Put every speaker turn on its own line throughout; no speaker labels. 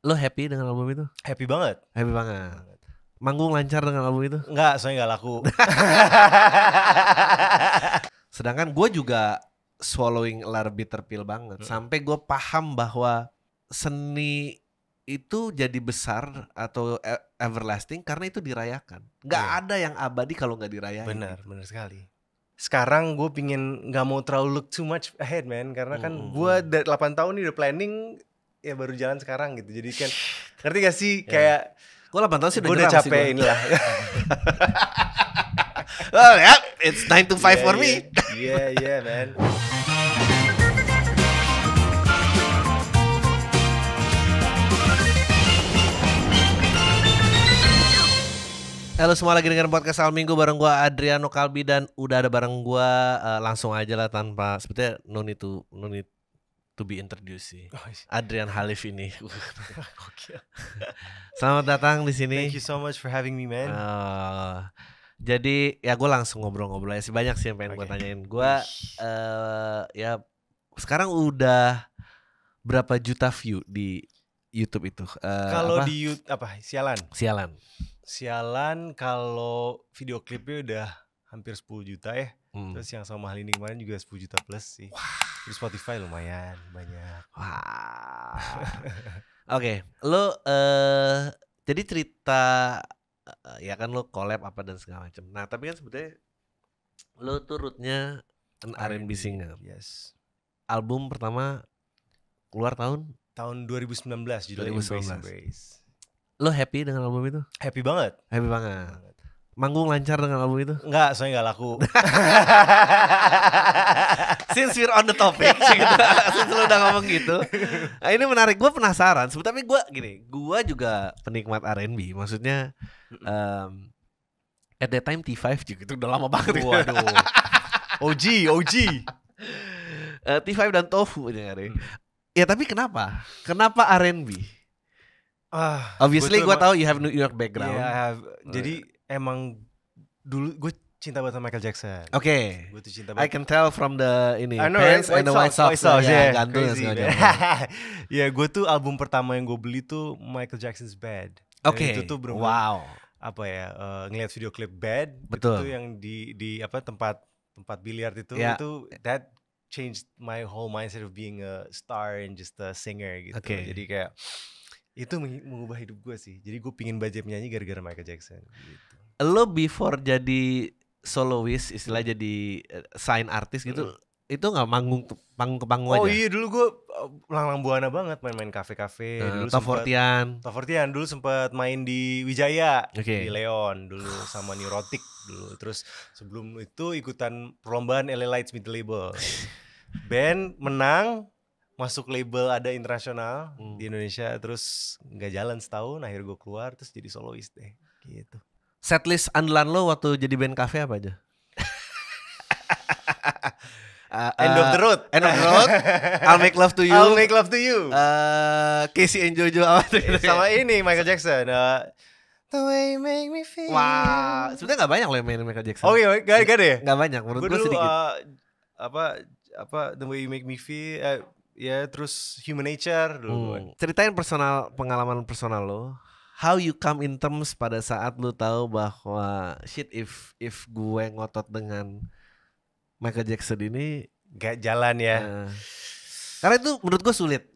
Lo happy dengan album itu?
Happy banget.
Happy banget. Manggung lancar dengan album itu?
Enggak, soalnya nggak laku.
Sedangkan gue juga swallowing a lot of bitter pill banget. Sampai gue paham bahwa seni itu jadi besar atau everlasting karena itu dirayakan. Gak ada yang abadi kalau gak dirayain.
Benar sekali. Sekarang gue pingin gak mau terlalu look too much ahead, man. Karena kan gue dari 8 tahun nih udah planning, ya baru jalan sekarang gitu. Jadi kan, ngerti gak sih? Kayak
gue 8 tahun sih
gue udah capek inilah.
Well, yeah, it's 9 to 5 for me.
Yeah, man.
Halo semua, lagi dengan podcast Al Minggu bareng gue Adriano Kalbi, dan udah ada bareng gue langsung aja lah tanpa sebetulnya no need to be introduced sih. Adrian Halif ini. Selamat datang di sini.
Thank you so much for having me, man.
Jadi ya gue langsung ngobrol-ngobrol ya sih, banyak sih yang pengen gue tanyain. Gue ya sekarang udah berapa juta view di YouTube itu?
Kalau di YouTube apa? Sialan kalau video klipnya udah hampir 10 juta ya. Terus yang sama hal ini kemarin juga 10 juta plus sih. Di Spotify lumayan banyak.
Oke, lo jadi cerita ya kan lo collab apa dan segala macam. Nah tapi kan sebetulnya lo tuh rootnya R&B singer.
Yes.
Album pertama keluar tahun
2019 judulnya Embrace.
Lo happy dengan album itu?
Happy banget.
Manggung lancar dengan album itu?
Enggak, soalnya nggak laku.
Since we're on the topic, since lo udah ngomong gitu, nah ini menarik. Gue penasaran. Tapi gue juga penikmat R&B. Maksudnya at that time T5 juga itu udah lama banget.
Waduh. OG.
T5 dan Tofu ya, tapi kenapa R&B? Obviously gue tahu you have New York background.
Yeah, I have. Jadi emang dulu gue cinta banget sama Michael Jackson.
Oke.
Gue tuh cinta banget.
I can tell from the
pants
and the white socks.
Ya,
gantung segala.
Ya, gue tuh album pertama yang gue beli tuh Michael Jackson's Bad.
Oke.
Itu tuh bener-bener,
wow.
Apa ya? Ngeliat video klip Bad.
Betul.
Itu yang di apa tempat biliar itu that changed my whole mindset of being a star and just a singer gitu. Jadi kayak itu mengubah hidup gue sih. Jadi gue pingin belajar menyanyi gara-gara Michael Jackson gitu.
Lo before jadi soloist, istilah jadi sign artist gitu, itu nggak manggung ke panggung aja?
Oh iya, dulu gue lang-lang buana banget, main kafe-kafe. Dulu Top 40 dulu sempat main di Wijaya, di Leon dulu sama Neurotic dulu. Terus sebelum itu ikutan perlombaan LA Lights Mid Label. Band menang, masuk label ada internasional di Indonesia, terus nggak jalan setahun, akhirnya gue keluar terus jadi soloist deh gitu.
Setlist andalan lo waktu jadi band cafe apa aja?
End of the Road,
I'll Make Love to You, Casey and Jojo apa tuh?
Sama ini Michael Jackson, The Way You Make Me Feel.
Wah, sebenarnya nggak banyak lo yang main Michael Jackson.
Oh iya, gak deh?
Nggak banyak, menurut gue sedikit.
The Way You Make Me Feel. Ya, terus Human Nature dulu.
Ceritain pengalaman personal lo. How you come in terms pada saat lo tahu bahwa shit, if gue ngotot dengan Michael Jackson ini
gak jalan ya.
Karena itu menurut gue sulit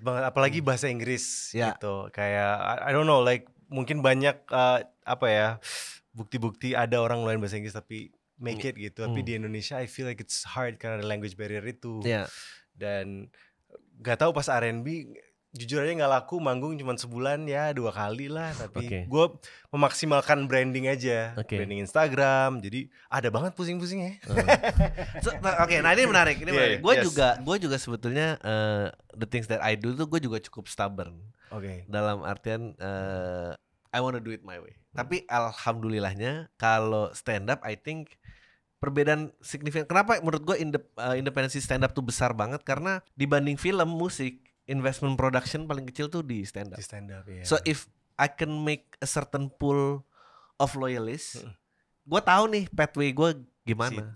banget, apalagi bahasa Inggris gitu. Kayak I don't know, like mungkin banyak bukti-bukti ada orang lain bahasa Inggris tapi make it gitu. Tapi di Indonesia I feel like it's hard karena ada language barrier itu. Dan gak tahu pas R&B jujur aja gak laku, manggung cuma sebulan ya 2 kali lah. Tapi gue memaksimalkan branding aja, branding Instagram. Jadi ada banget pusing-pusingnya.
Nah ini menarik. Gue juga sebetulnya the things that I do tuh gue juga cukup stubborn. Dalam artian I wanna do it my way. Tapi alhamdulillahnya kalau stand up I think perbedaan signifikan. Kenapa menurut gue independensi stand up tuh besar banget? Karena dibanding film, musik, investment production paling kecil tuh di stand up. So if I can make a certain pool of loyalists, gue tahu nih pathway gue gimana.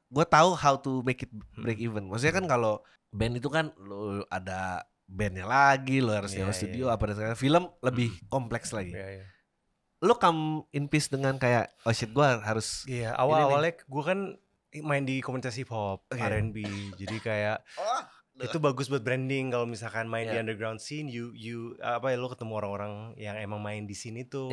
Gue tahu how to make it break even. Maksudnya kan kalau band itu kan lo ada bandnya lagi, lo harus nyewa studio apa dan segala. Film lebih kompleks lagi. Lo come in peace dengan kayak oh shit gue harus.
Iya, awalnya gue kan main di komunitas hip hop, R&B, jadi kayak itu bagus buat branding kalau misalkan main di underground scene, lo ketemu orang-orang yang emang main di sini tuh.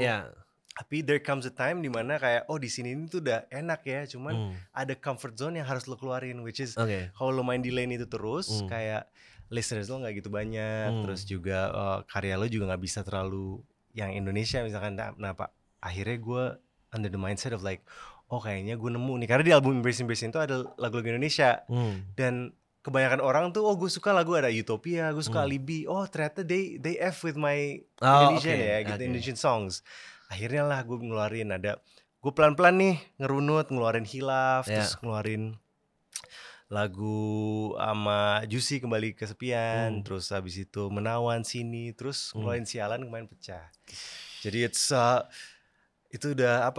Tapi there comes a time dimana kayak di sini ini tuh udah enak ya, cuman ada comfort zone yang harus lo keluarin, which is kalau lo main di lane itu terus kayak listeners lo nggak gitu banyak, terus juga karya lo juga nggak bisa terlalu yang Indonesia misalkan. Nah pak, akhirnya gue under the mindset of like kayaknya gue nemu nih, karena di album Embracing itu ada lagu-lagu Indonesia dan kebanyakan orang tuh gue suka lagu ada Utopia, gue suka Alibi, ternyata they F with my Indonesian Indonesian songs. Akhirnya lah gue ngeluarin, gue pelan-pelan nih ngeluarin Hilaf, terus ngeluarin lagu sama Juicy Kembali Kesepian, terus habis itu Menawan Sini, terus ngeluarin Sialan kemarin pecah. Jadi itu udah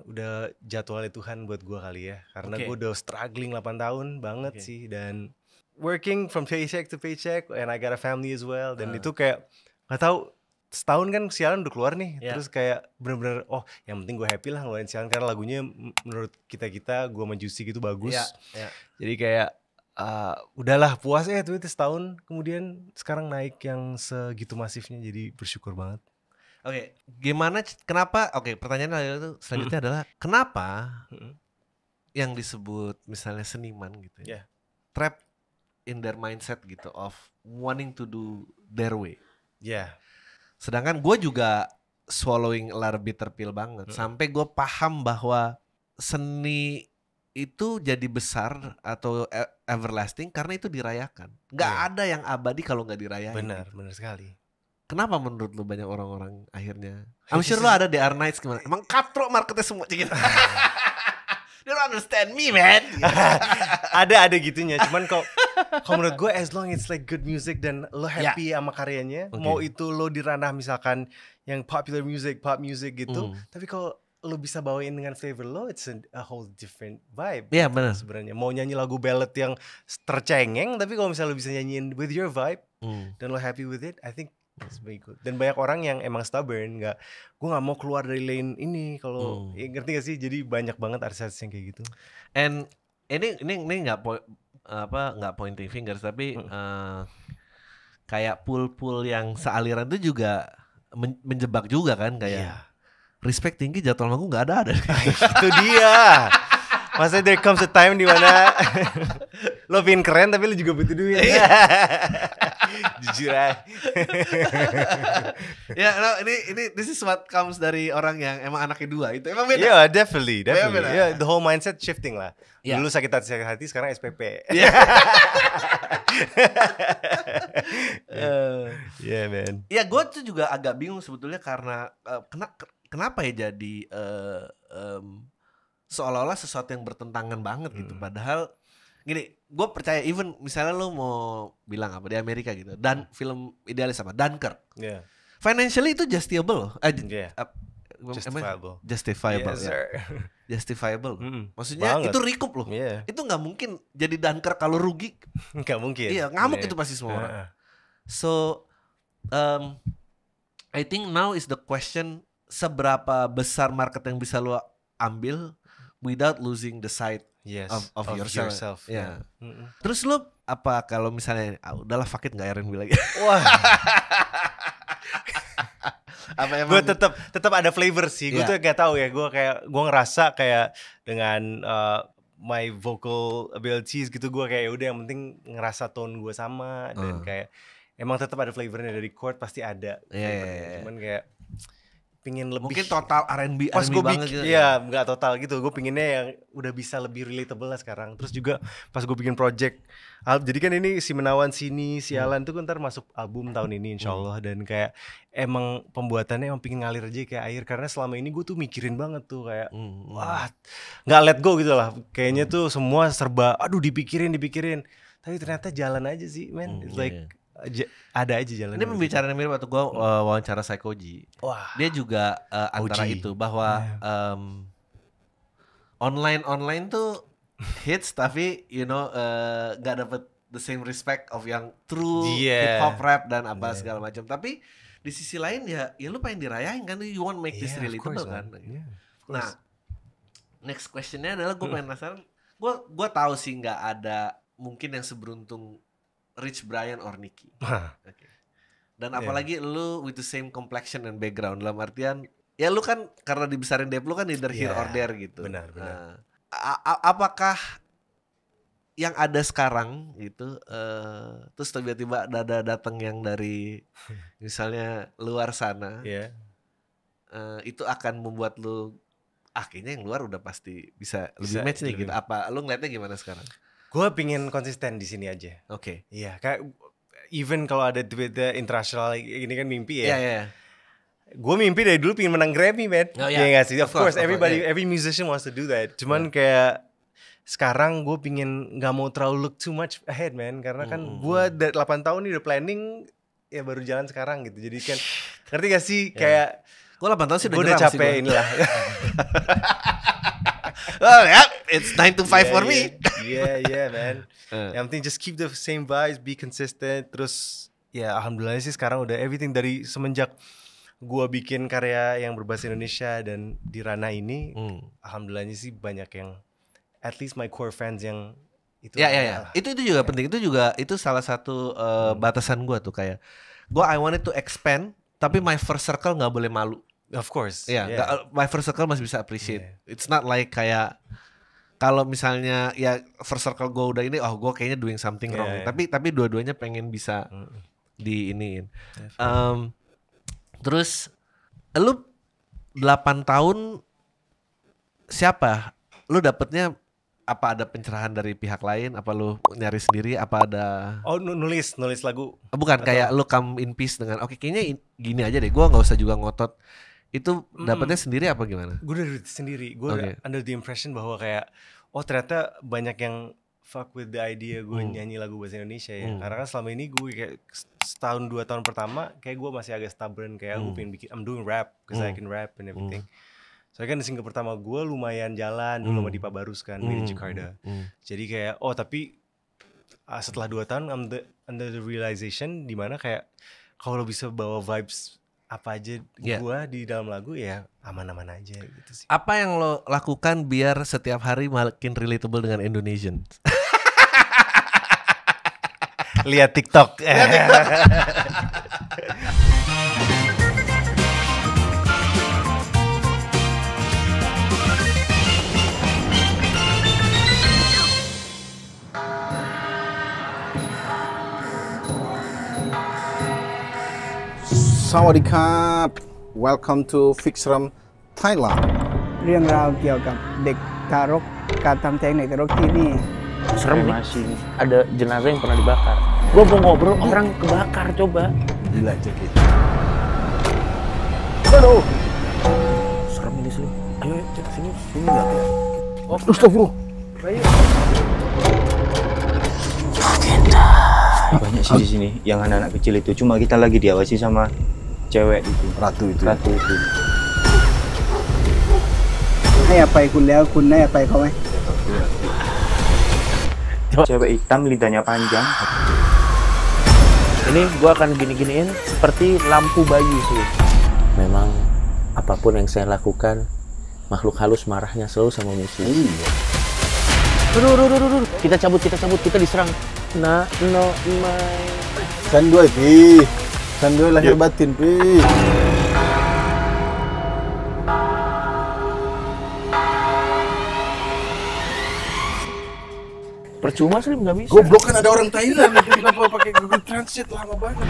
udah jadwalnya Tuhan buat gue kali ya, karena gue udah struggling 8 tahun banget sih, dan working from paycheck to paycheck, and I got a family as well, dan itu kayak gak tahu. Setahun kan Sialan udah keluar nih, terus kayak bener-bener yang penting gue happy lah ngeluarin Sialan, karena lagunya menurut kita gue sama Juicy gitu bagus. Jadi kayak udahlah puas tuh itu setahun, kemudian sekarang naik yang segitu masifnya, jadi bersyukur banget.
Kenapa pertanyaan selanjutnya adalah kenapa yang disebut misalnya seniman gitu trap in their mindset gitu of wanting to do their way. Sedangkan gue juga swallowing a lot of bitter pill banget. Sampai gue paham bahwa seni itu jadi besar atau everlasting karena itu dirayakan. Gak ada yang abadi kalau gak dirayain.
Benar sekali.
Kenapa menurut lu banyak orang-orang akhirnya? I'm sure lu ada di R-Nights gimana? Emang cutthroat marketnya semua gitu. They don't understand me, man.
ada gitunya. Cuman kalau menurut gue as long it's like good music dan lo happy sama karyanya, mau itu lo di ranah misalkan yang pop music gitu, tapi kalau lo bisa bawain dengan flavor lo, it's a whole different vibe.
Iya benar.
Sebenarnya mau nyanyi lagu ballad yang tercengeng, tapi kalau misalnya lo bisa nyanyiin with your vibe dan lo happy with it, I think it's very good. Dan banyak orang yang emang stubborn, gue nggak mau keluar dari lane ini. Kalau ngerti gak sih? Jadi banyak banget artis yang kayak gitu.
And ini nggak nggak pointing fingers, tapi kayak pool yang sealiran itu juga menjebak juga kan, kayak respect tinggi jadwal manggung nggak ada.
Itu dia. Masa there comes a time di mana lo pengen keren tapi lo juga butuh duit. Jujur aja.
This is what comes dari orang yang emang anaknya 2. Itu emang beda.
Yeah, definitely. Yeah, the whole mindset shifting lah. Dulu sakit hati, sekarang SPP. Yeah, man.
Ya, gue tuh juga agak bingung sebetulnya karena kenapa ya jadi seolah-olah sesuatu yang bertentangan banget gitu. Padahal gini, gue percaya even misalnya lo mau bilang apa di Amerika gitu, dan film idealis apa Dunkirk, financially itu justifiable loh. Justifiable. Justifiable. Maksudnya banget. Itu recoup loh. Itu nggak mungkin jadi Dunkirk kalau rugi.
Nggak mungkin.
Iya, ngamuk itu pasti semua orang. So I think now is the question, seberapa besar market yang bisa lo ambil without losing the sight of yourself. Yeah. Terus lu apa kalau misalnya udahlah fuck it, nggak R&B lagi. Wah.
Gue tetap ada flavor sih. Gue tuh gak tahu ya. Gue ngerasa kayak dengan my vocal abilities gitu, gue kayak udah yang penting ngerasa tone gue sama, dan kayak emang tetap ada flavornya dari chord pasti ada. Cuman kayak pingin lebih
mungkin total R&B
pas gue
banget gitu.
Iya, nggak total gitu. Gue pinginnya yang udah bisa lebih relatable lah sekarang. Terus juga pas gue bikin project, jadi kan ini si Menawan Sini, Sialan tuh kan ntar masuk album tahun ini insyaallah. Dan kayak emang pembuatannya emang pingin ngalir aja kayak air, karena selama ini gue tuh mikirin banget tuh kayak wah, nggak let go gitu lah. Kayaknya tuh semua serba dipikirin. Tapi ternyata jalan aja sih, man. It's like ada aja jalan.
Ini pembicaraan mirip waktu gue wawancara Psychoji. Dia juga antara itu bahwa online tuh hits, tapi nggak dapet the same respect of yang true hip hop rap dan apa segala macam. Tapi di sisi lain ya lu pengen dirayain kan, you want make this relatable kan. Nah, next questionnya adalah gue pengen penasaran, gue tahu sih nggak ada mungkin yang seberuntung Rich Brian or Nicky. Okay. Dan apalagi lu with the same complexion and background, dalam artian ya lu kan karena dibesarin Dep lu kan either here or there gitu.
Benar.
Apakah yang ada sekarang gitu terus tiba-tiba ada datang yang dari misalnya luar sana, itu akan membuat lu kayaknya yang luar udah pasti bisa lebih match nih gitu. Apa lu ngeliatnya gimana sekarang?
Gue pingin konsisten di sini aja.
Oke.
Iya, kayak even kalau ada Twitter internasional ini kan mimpi ya.
Iya.
Gue mimpi dari dulu pingin menang Grammy, man. Iya gak sih? Of course, every musician wants to do that. Cuman kayak sekarang gue pingin gak mau terlalu look too much ahead, man. Karena kan gue 8 tahun nih udah planning, ya baru jalan sekarang gitu. Jadi kan, ngerti gak sih? Kayak
gue 8 tahun sih
udah capek inilah.
Oh ya, it's 9 to 5 for me.
Yeah, man. Yang penting just keep the same vibes, be consistent. Terus ya alhamdulillah sih sekarang udah everything dari semenjak gue bikin karya yang berbahasa Indonesia dan di ranah ini, alhamdulillahnya sih banyak yang at least my core fans yang itu.
Ya. Itu juga penting. Itu salah satu batasan gue tuh, kayak gue I wanted to expand, tapi my first circle nggak boleh malu.
Of course.
My first circle masih bisa appreciate. It's not like kayak kalau misalnya ya first circle gue udah ini, gue kayaknya doing something wrong. Tapi dua-duanya pengen bisa di iniin. Terus lu 8 tahun siapa? Lu dapetnya apa, ada pencerahan dari pihak lain? Apa lu nyari sendiri? Apa ada
nulis lagu?
Bukan, kayak lu come in peace dengan kayaknya gini aja deh, gue nggak usah juga ngotot. Itu dapetnya sendiri apa gimana?
Gue udah sendiri. Gue under the impression bahwa kayak ternyata banyak yang fuck with the idea gue nyanyi lagu bahasa Indonesia ya. Karena kan selama ini gue kayak setahun 2 tahun pertama kayak gue masih agak stubborn, kayak gue pengen bikin, I'm doing rap because I can rap and everything. Soalnya kan di single pertama gue lumayan jalan dulu sama Dipa Barus kan, di Jakarta. Jadi kayak tapi setelah 2 tahun under the realization dimana kayak kalau bisa bawa vibes apa aja gue di dalam lagu ya aman-aman aja gitu sih.
Apa yang lo lakukan biar setiap hari makin relatable dengan Indonesian?
Lihat TikTok.
Sawadikap, welcome to Fixram Thailand.
เรื่องราวเกี่ยวกับเด็กทารกการทำแท้งเด็กทารกที่นี่
serem nih, masih ada jenazah yang pernah dibakar. Gua mau ngobrol orang kebakar, coba.
Gila aja gitu.
Aduh, serem ini sih. Ayo cek sini enggak. Astagfirullah. Ayo. Banyak sih di sini yang anak-anak kecil itu, cuma kita lagi diawasi sama cewek itu.
Ratu itu.
ให้อภัยคุณแล้วคุณให้อภัยเขาไหม
Cewek hitam lidahnya panjang. Ini gua akan gini-giniin seperti lampu bayi sih. Memang apapun yang saya lakukan, makhluk halus marahnya selalu sama musuh. Aduh. Kita cabut, kita diserang. No, my.
Sanduy pi. Sanduy lahir batin pi.
Percuma sih nggak bisa.
Goblok kan ada orang Thailand, kenapa pakai Google Translate lama banget.